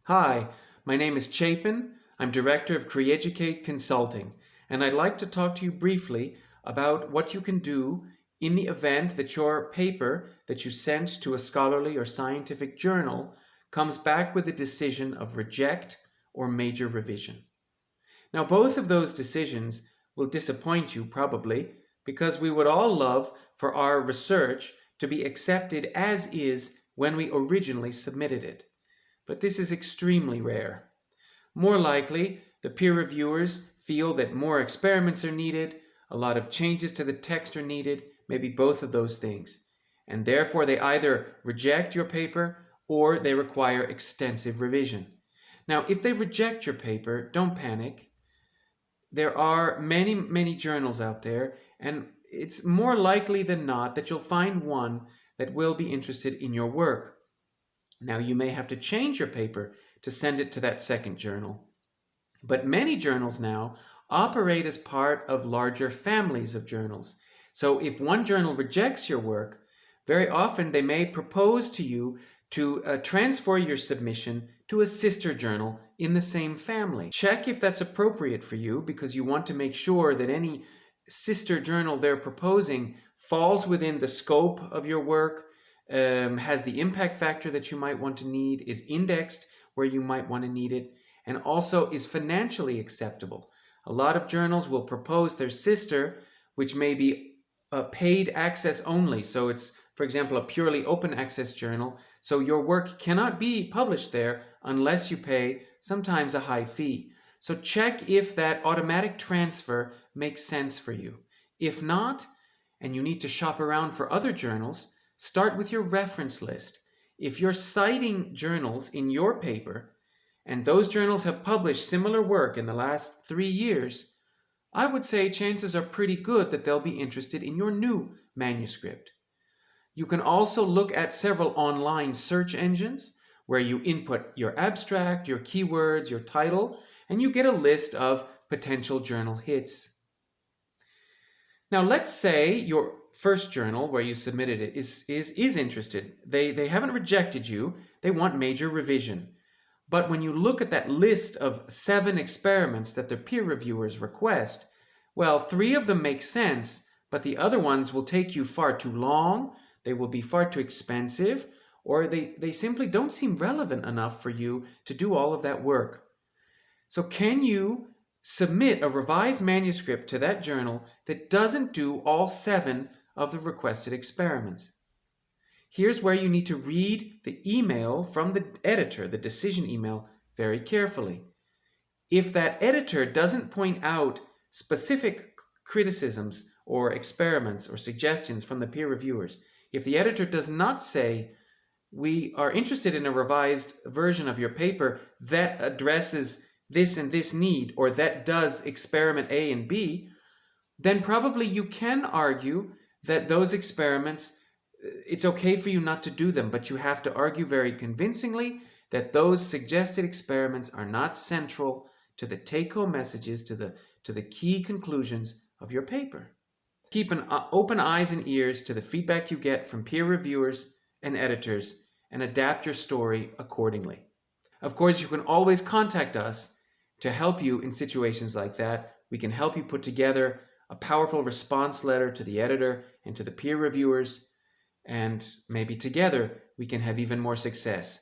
Hi, my name is Chapin. I'm Director of CreEducate Consulting, and I'd like to talk to you briefly about what you can do in the event that your paper that you sent to a scholarly or scientific journal comes back with a decision of reject or major revision. Now, both of those decisions will disappoint you probably because we would all love for our research to be accepted as is when we originally submitted it. But this is extremely rare. More likely, the peer reviewers feel that more experiments are needed, a lot of changes to the text are needed, maybe both of those things. And therefore, they either reject your paper or they require extensive revision. Now, if they reject your paper, don't panic. There are many, many journals out there, and it's more likely than not that you'll find one that will be interested in your work. Now, you may have to change your paper to send it to that second journal. But many journals now operate as part of larger families of journals. So if one journal rejects your work, very often they may propose to you to transfer your submission to a sister journal in the same family. Check if that's appropriate for you because you want to make sure that any sister journal they're proposing falls within the scope of your work, has the impact factor that you might want to need, is indexed where you might want to need it, and also is financially acceptable. A lot of journals will propose their sister, which may be paid access only. So it's, for example, a purely open access journal. So your work cannot be published there unless you pay sometimes a high fee. So check if that automatic transfer makes sense for you. If not, and you need to shop around for other journals, start with your reference list. If you're citing journals in your paper, and those journals have published similar work in the last 3 years, I would say chances are pretty good that they'll be interested in your new manuscript. You can also look at several online search engines where you input your abstract, your keywords, your title, and you get a list of potential journal hits. Now, let's say your first journal where you submitted it is interested. They haven't rejected you, they want major revision. But when you look at that list of 7 experiments that the peer reviewers request, well, 3 of them make sense, but the other ones will take you far too long, they will be far too expensive, or they simply don't seem relevant enough for you to do all of that work. So can you submit a revised manuscript to that journal that doesn't do all 7 of the requested experiments? Here's where you need to read the email from the editor, the decision email, very carefully. If that editor doesn't point out specific criticisms or experiments or suggestions from the peer reviewers, if the editor does not say, we are interested in a revised version of your paper that addresses this and this need, or that does experiment A and B, then probably you can argue that those experiments, it's okay for you not to do them, but you have to argue very convincingly that those suggested experiments are not central to the take-home messages, to the key conclusions of your paper. Keep an open eyes and ears to the feedback you get from peer reviewers and editors and adapt your story accordingly. Of course, you can always contact us to help you in situations like that. We can help you put together a powerful response letter to the editor and to the peer reviewers, and maybe together we can have even more success.